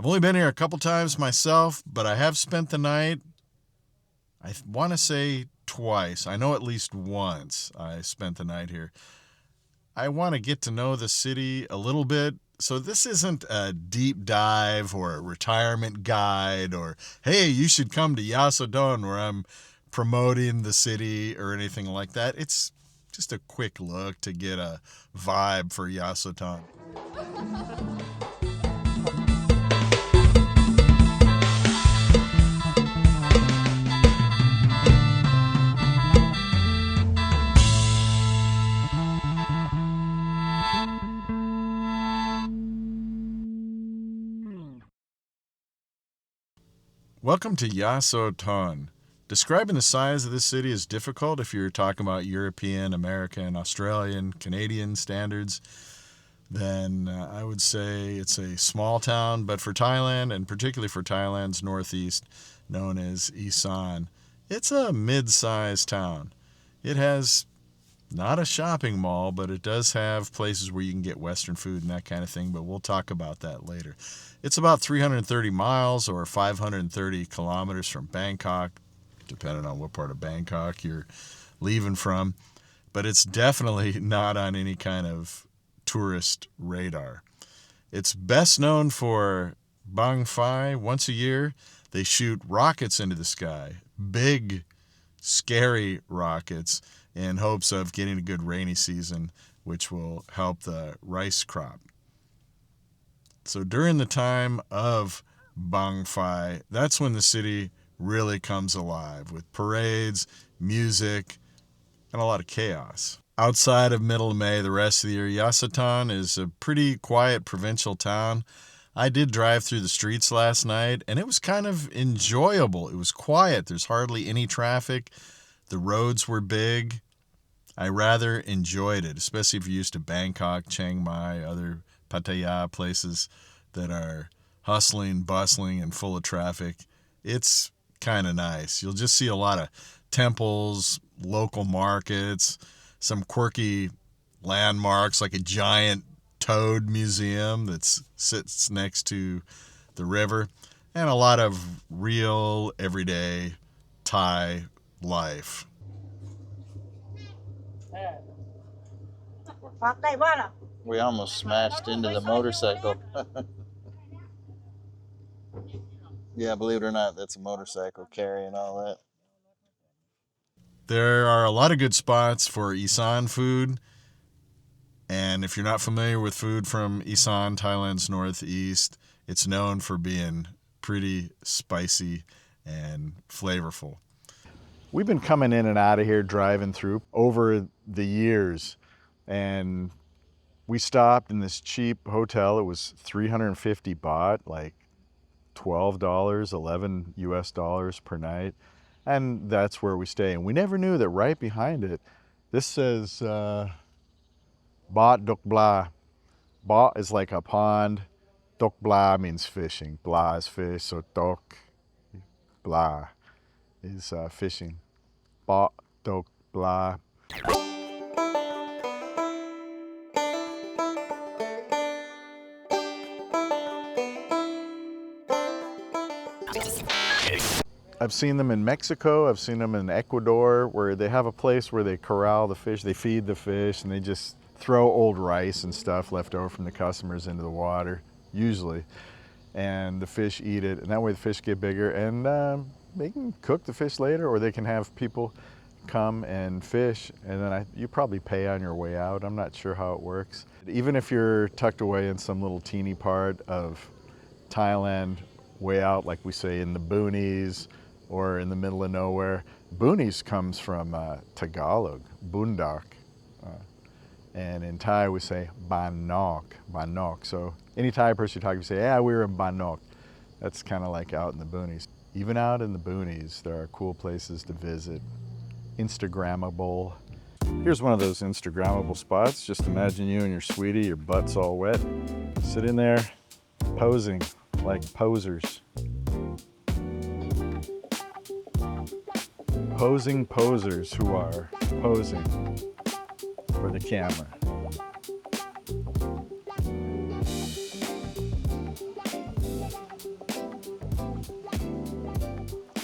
I've only been here a couple times myself, but I have spent the night, I want to say twice. I know at least once I spent the night here. I want to get to know the city a little bit. So this isn't a deep dive or a retirement guide or, hey, you should come to Yasothon where I'm promoting the city or anything like that. It's just a quick look to get a vibe for Yasothon. Welcome to Yasothon. Describing the size of this city is difficult if you're talking about European, American, Australian, Canadian standards. Then I would say it's a small town, but for Thailand, and particularly for Thailand's northeast, known as Isan, it's a mid-sized town. It has not a shopping mall, but it does have places where you can get Western food and that kind of thing, but we'll talk about that later. It's about 330 miles or 530 kilometers from Bangkok, depending on what part of Bangkok you're leaving from, but it's definitely not on any kind of tourist radar. It's best known for Bahng Fai. Once a year, they shoot rockets into the sky, big, scary rockets, in hopes of getting a good rainy season, which will help the rice crop. So during the time of Bahng Fai, that's when the city really comes alive with parades, music, and a lot of chaos. Outside of middle of May, the rest of the year, Yasothon is a pretty quiet provincial town. I did drive through the streets last night, and it was kind of enjoyable. It was quiet. There's hardly any traffic. The roads were big. I rather enjoyed it, especially if you're used to Bangkok, Chiang Mai, other Pattaya places that are hustling, bustling, and full of traffic. It's kind of nice. You'll just see a lot of temples, local markets, some quirky landmarks like a giant toad museum that sits next to the river, and a lot of real, everyday Thai life. We almost smashed into the motorcycle. Yeah, believe it or not, that's a motorcycle carrying all that. There are a lot of good spots for Isan food. And if you're not familiar with food from Isan, Thailand's northeast, it's known for being pretty spicy and flavorful. We've been coming in and out of here, driving through over the years. And we stopped in this cheap hotel. It was 350 baht, like $12, 11 US dollars per night. And that's where we stay. And we never knew that right behind it, this says Bat Dok Bla. Bat is like a pond. Dok Bla means fishing. Bla is fish, so Dok Bla is fishing. Bat Dok Bla. I've seen them in Mexico, I've seen them in Ecuador, where they have a place where they corral the fish, they feed the fish, and they just throw old rice and stuff left over from the customers into the water, usually. And the fish eat it, and that way the fish get bigger, and they can cook the fish later, or they can have people come and fish, and then you probably pay on your way out. I'm not sure how it works. Even if you're tucked away in some little teeny part of Thailand, way out, like we say, in the boonies, or in the middle of nowhere. Boonies comes from Tagalog, bundak. And in Thai we say banok, banok. So any Thai person you talk to say, yeah, we were in banok. That's kind of like out in the boonies. Even out in the boonies, there are cool places to visit. Instagrammable. Here's one of those Instagrammable spots. Just imagine you and your sweetie, your butt's all wet, sitting there posing like posers. Posing posers who are posing for the camera.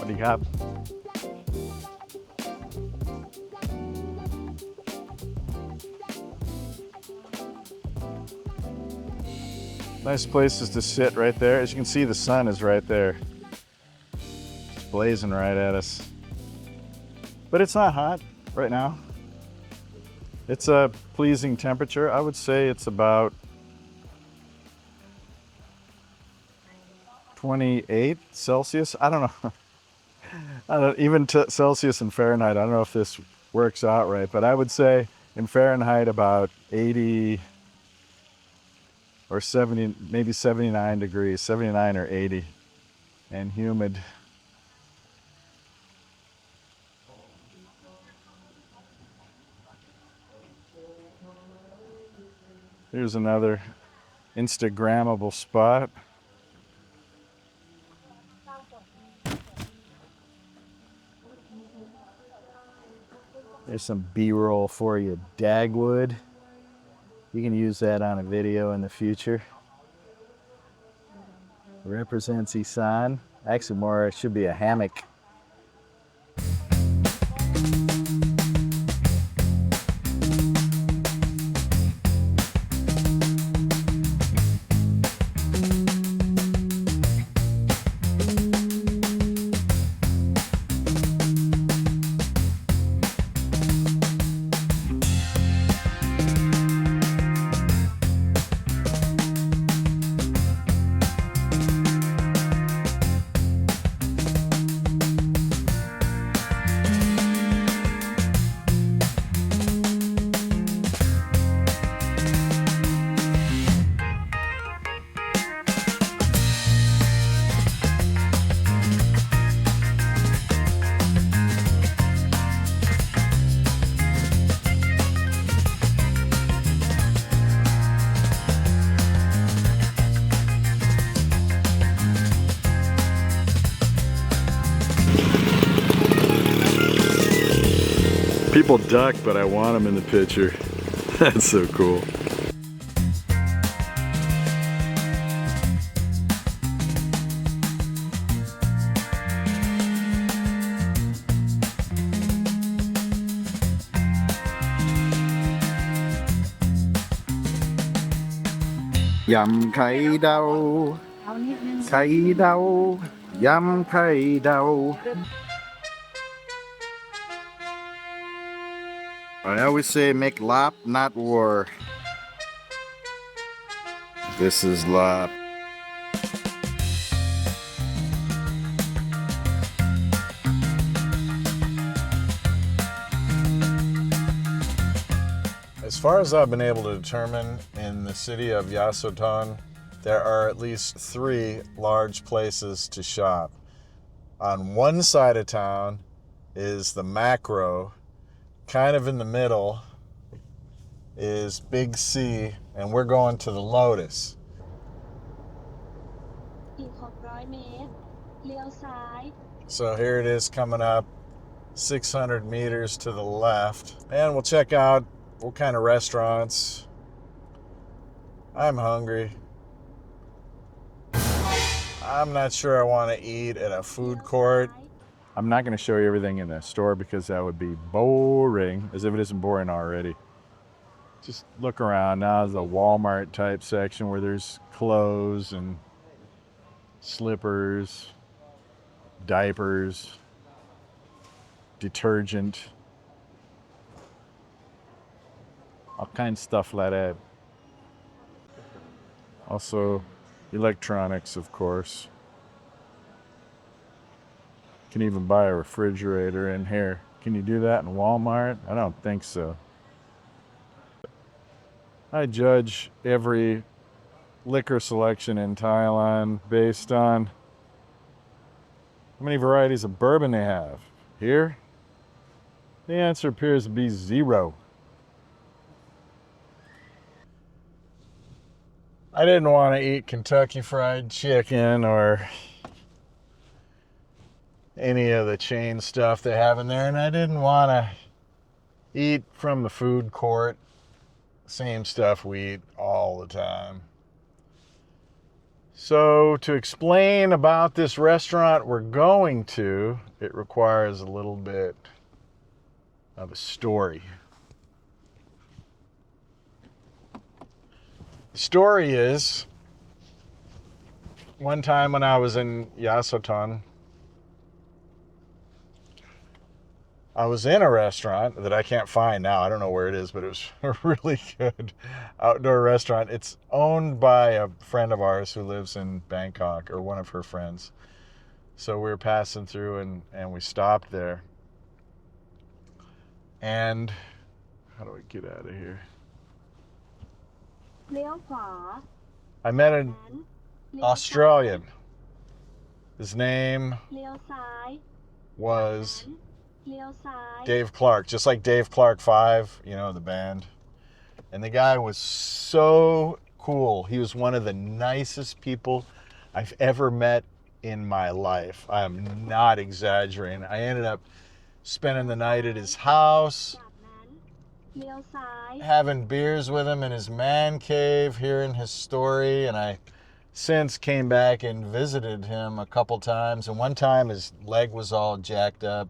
วัสดีครับ Nice places to sit right there. As you can see, the sun is right there. It's blazing right at us. But it's not hot right now. It's a pleasing temperature. I would say it's about 28 Celsius. I don't know. I don't, even Celsius and Fahrenheit, I don't know if this works out right, but I would say in Fahrenheit about 80 or 70, maybe 79 degrees, 79 or 80, and humid. Here's another Instagrammable spot. There's some B-roll for you, Dagwood. You can use that on a video in the future. Represents Isan. Actually more, it should be a hammock. People duck, but I want them in the picture. That's so cool. Yum kai dao, kai dao, yum kai dao. I always say make lap, not war. This is lap. As far as I've been able to determine, in the city of Yasothon, there are at least 3 large places to shop. On one side of town is the macro. Kind of in the middle is Big C, and we're going to the Lotus. So here it is coming up 600 meters to the left, and we'll check out what kind of restaurants. I'm hungry. I'm not sure I want to eat at a food court. I'm not going to show you everything in the store because that would be boring, as if it isn't boring already. Just look around. Now is the Walmart type section where there's clothes and slippers, diapers, detergent, all kinds of stuff like that. Also, electronics, of course. You can even buy a refrigerator in here. Can you do that in Walmart? I don't think so. I judge every liquor selection in Thailand based on how many varieties of bourbon they have. Here, the answer appears to be 0. I didn't want to eat Kentucky Fried Chicken or any of the chain stuff they have in there, and I didn't want to eat from the food court. Same stuff we eat all the time. So to explain about this restaurant we're going to, it requires a little bit of a story. The story is, one time when I was in Yasothon, I was in a restaurant that I can't find now. I don't know where it is, but it was a really good outdoor restaurant. It's owned by a friend of ours who lives in Bangkok, or one of her friends. So we were passing through and we stopped there. And how do I get out of here? I met an Australian. His name was Dave Clark, just like Dave Clark 5, you know, the band. And the guy was so cool. He was one of the nicest people I've ever met in my life. I'm not exaggerating. I ended up spending the night at his house, having beers with him in his man cave, hearing his story, and I since came back and visited him a couple times. And one time his leg was all jacked up,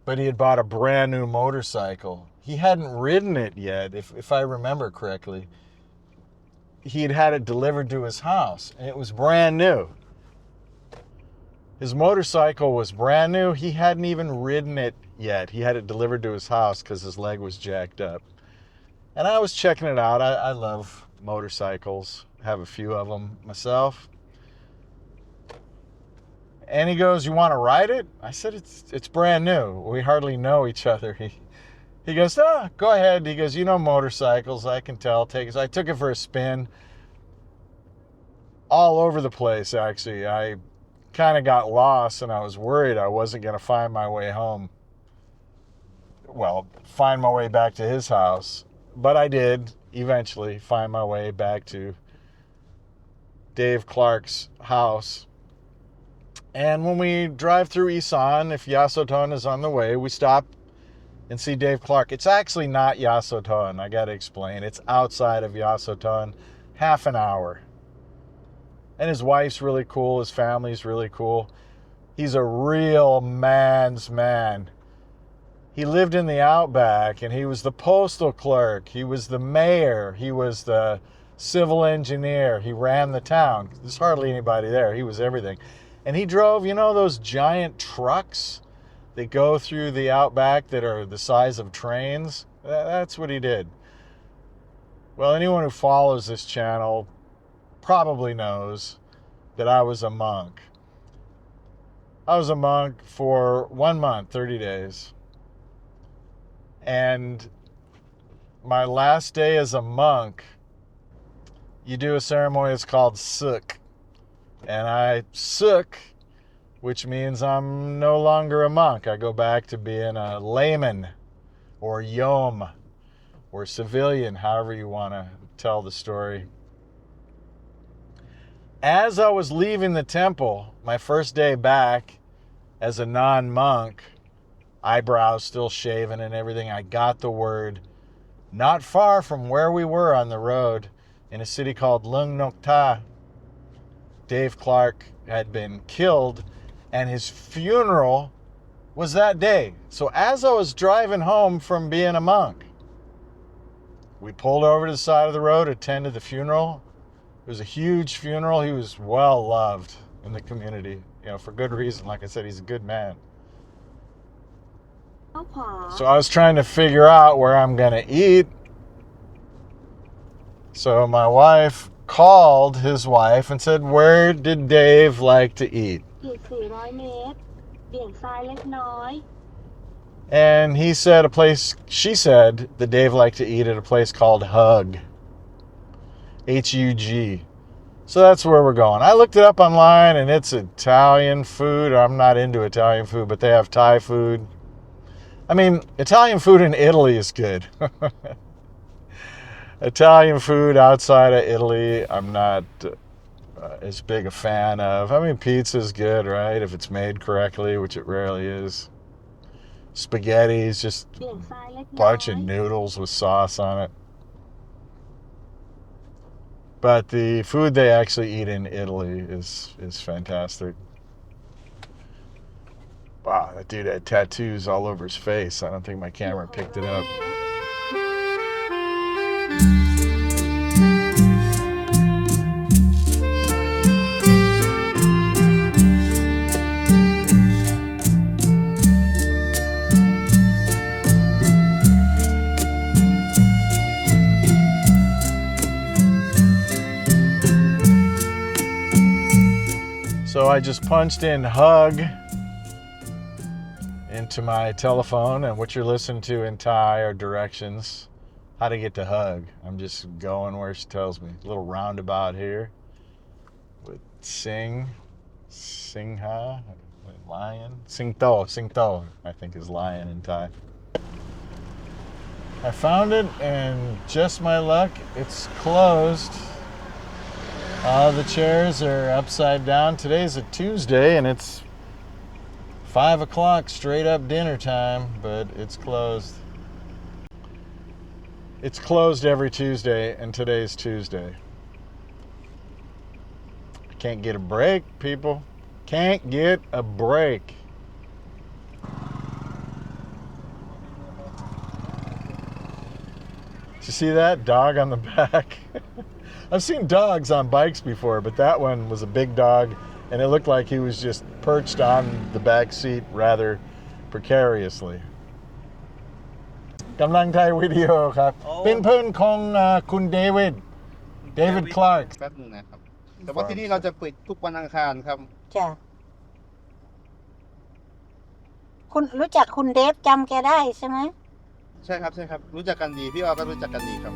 but he had bought a brand new motorcycle. He hadn't ridden it yet, if I remember correctly. He had had it delivered to his house, and it was brand new. His motorcycle was brand new. He hadn't even ridden it yet. He had it delivered to his house because his leg was jacked up. And I was checking it out. I love motorcycles. I have a few of them myself. And he goes, "You want to ride it?" I said, it's brand new. We hardly know each other. He goes, "Go ahead." He goes, "You know motorcycles, I can tell. Take it." So I took it for a spin. All over the place, actually. I kind of got lost, and I was worried I wasn't going to find my way home. Well, find my way back to his house. But I did eventually find my way back to Dave Clark's house. And when we drive through Isan, if Yasothon is on the way, we stop and see Dave Clark. It's actually not Yasothon, I got to explain. It's outside of Yasothon, half an hour. And his wife's really cool. His family's really cool. He's a real man's man. He lived in the outback, and he was the postal clerk. He was the mayor. He was the civil engineer. He ran the town. There's hardly anybody there. He was everything. And he drove, you know, those giant trucks that go through the outback that are the size of trains? That's what he did. Well, anyone who follows this channel probably knows that I was a monk. I was a monk for 1 month, 30 days. And my last day as a monk, you do a ceremony that's called suk. And I suk, which means I'm no longer a monk. I go back to being a layman or yom or civilian, however you want to tell the story. As I was leaving the temple, my first day back as a non-monk, eyebrows still shaven and everything, I got the word, not far from where we were on the road, in a city called Lung Nok Tha, Dave Clark had been killed, and his funeral was that day. So as I was driving home from being a monk, we pulled over to the side of the road, attended the funeral. It was a huge funeral. He was well loved in the community, you know, for good reason. Like I said, he's a good man. So I was trying to figure out where I'm going to eat. So my wife called his wife and said, "Where did Dave like to eat?" And he said she said that Dave liked to eat at a place called Hug. Hug. So that's where we're going. I looked it up online, and it's Italian food. I'm not into Italian food, but they have Thai food. I mean, Italian food in Italy is good. Italian food outside of Italy, I'm not as big a fan of. I mean, pizza's good, right? If it's made correctly, which it rarely is. Spaghetti is just a bunch of noodles with sauce on it. But the food they actually eat in Italy is fantastic. Wow, that dude had tattoos all over his face. I don't think my camera picked it up. So I just punched in hug into my telephone, and what you're listening to in Thai are directions how to get to hug. I'm just going where she tells me. A little roundabout here with Singha, lion, Singha, I think is lion in Thai. I found it, and just my luck, it's closed. All the chairs are upside down. Today's a Tuesday, and it's 5 o'clock, straight up dinner time, but it's closed. It's closed every Tuesday, and today's Tuesday. Can't get a break, people. Can't get a break. Did you see that dog on the back? I've seen dogs on bikes before, but that one was a big dog, and it looked like he was just perched on the back seat rather precariously. กำลังถ่ายวิดีโอครับเป็นเพื่อนของคุณเดวิดคลาร์ก แป๊บนึงนะครับแต่ว่าที่นี่เราจะปิดทุกวันอังคารครับจ้ะคุณรู้จักคุณเดฟจำแกได้ใช่ไหมใช่ครับรู้จักกันดีพี่ออก็รู้จักกันดีครับ